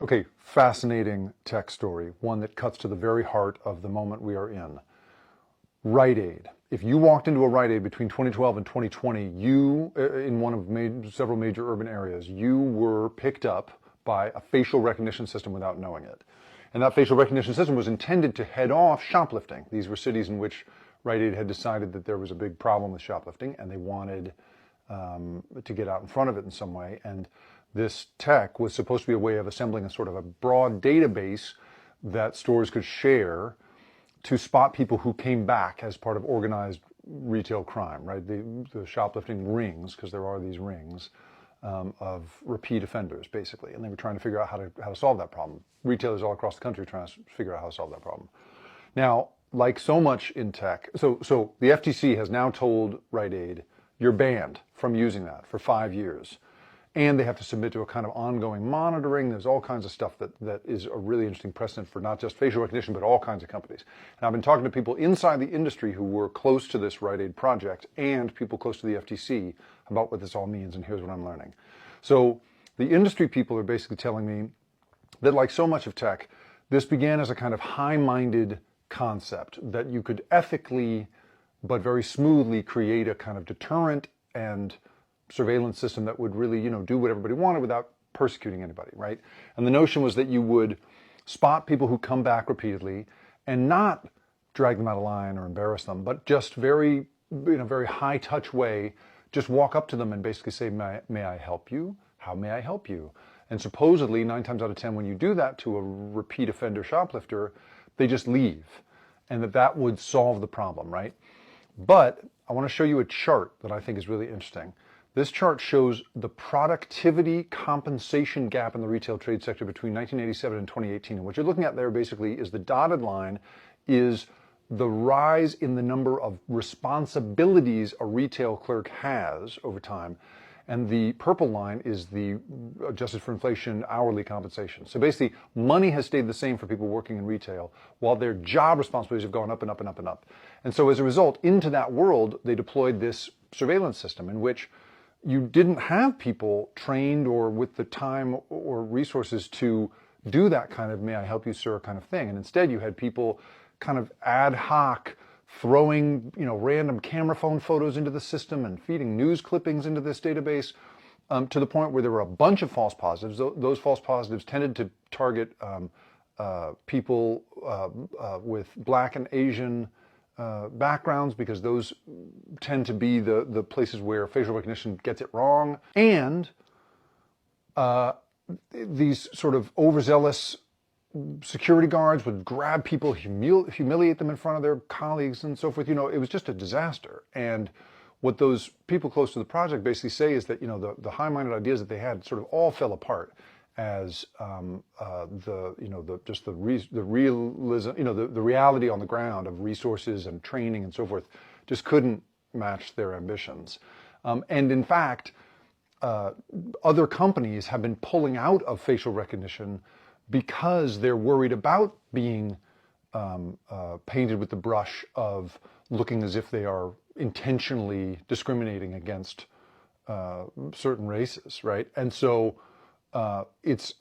Okay, fascinating tech story, one that cuts to the very heart of the moment we are in. Rite Aid. If you walked into a Rite Aid between 2012 and 2020, you, in one of several major urban areas, you were picked up by a facial recognition system without knowing it. And that facial recognition system was intended to head off shoplifting. These were cities in which Rite Aid had decided that there was a big problem with shoplifting, and they wanted to get out in front of it in some way. And this tech was supposed to be a way of assembling a sort of a broad database that stores could share to spot people who came back as part of organized retail crime, right? The shoplifting rings, because there are these rings of repeat offenders, basically. And they were trying to figure out how to solve that problem. Retailers all across the country trying to figure out how to solve that problem. Now, like so much in tech, so the FTC has now told Rite Aid, you're banned from using that for 5 years. And they have to submit to a kind of ongoing monitoring. There's all kinds of stuff that is a really interesting precedent for not just facial recognition, but all kinds of companies. And I've been talking to people inside the industry who were close to this Rite Aid project and people close to the FTC about what this all means, and here's what I'm learning. So the industry people are basically telling me that, like so much of tech, this began as a kind of high-minded concept that you could ethically but very smoothly create a kind of deterrent and surveillance system that would really, do what everybody wanted without persecuting anybody, right? And the notion was that you would spot people who come back repeatedly and not drag them out of line or embarrass them, but just very, in a very high touch way, just walk up to them and basically say, may I help you? How may I help you? And supposedly 9 times out of 10, when you do that to a repeat offender shoplifter, they just leave, and that would solve the problem, right? But I want to show you a chart that I think is really interesting. This chart shows the productivity compensation gap in the retail trade sector between 1987 and 2018. And what you're looking at there basically is the dotted line is the rise in the number of responsibilities a retail clerk has over time. And the purple line is the adjusted for inflation hourly compensation. So basically, money has stayed the same for people working in retail, while their job responsibilities have gone up and up and up and up. And so as a result, into that world, they deployed this surveillance system in which you didn't have people trained or with the time or resources to do that kind of may I help you, sir kind of thing. And instead you had people kind of ad hoc throwing, random camera phone photos into the system and feeding news clippings into this database to the point where there were a bunch of false positives. Those false positives tended to target people with Black and Asian backgrounds, because those tend to be the places where facial recognition gets it wrong. And these sort of overzealous security guards would grab people, humiliate them in front of their colleagues and so forth. It was just a disaster. And what those people close to the project basically say is that, the high-minded ideas that they had sort of all fell apart as the realism, the reality on the ground of resources and training and so forth just couldn't match their ambitions. And in fact, other companies have been pulling out of facial recognition because they're worried about being painted with the brush of looking as if they are intentionally discriminating against certain races, right? And so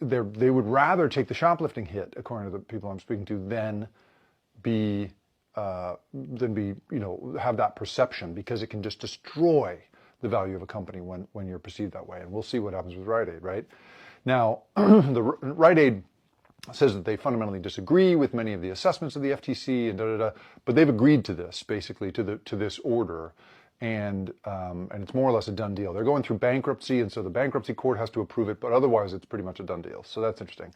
they would rather take the shoplifting hit, according to the people I'm speaking to, than have that perception, because it can just destroy the value of a company when you're perceived that way. And we'll see what happens with Rite Aid, right? Now, the Rite Aid says that they fundamentally disagree with many of the assessments of the FTC and but they've agreed to this, basically, to this order. And it's more or less a done deal. They're going through bankruptcy, and so the bankruptcy court has to approve it, but otherwise it's pretty much a done deal. So that's interesting.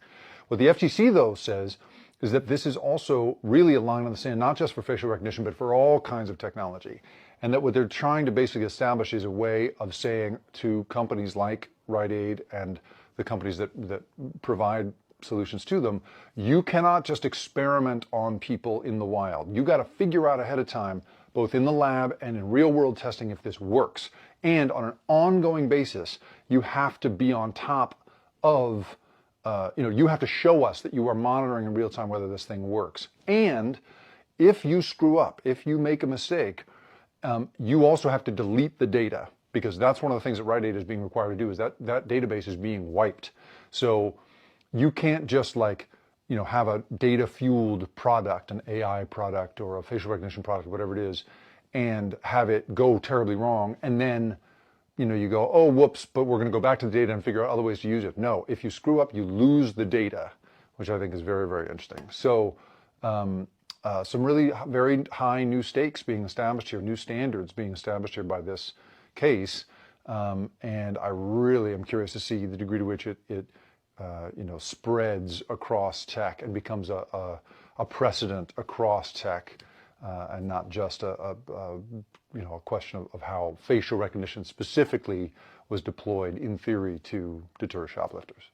What the FTC, though, says is that this is also really a line in the sand, not just for facial recognition, but for all kinds of technology. And that what they're trying to basically establish is a way of saying to companies like Rite Aid and the companies that provide solutions to them, you cannot just experiment on people in the wild. You got to figure out ahead of time, both in the lab and in real world testing, if this works. And on an ongoing basis, you have to be on top of, you have to show us that you are monitoring in real time whether this thing works. And if you screw up, if you make a mistake, you also have to delete the data, because that's one of the things that Rite Aid is being required to do, is that database is being wiped. So You can't just like, have a data-fueled product, an AI product or a facial recognition product, whatever it is, and have it go terribly wrong, and then, you go, oh, whoops, but we're going to go back to the data and figure out other ways to use it. No, if you screw up, you lose the data, which I think is very, very interesting. So some really very high new stakes being established here, new standards being established here by this case. And I really am curious to see the degree to which it spreads across tech and becomes a precedent across tech, and not just a question of how facial recognition specifically was deployed in theory to deter shoplifters.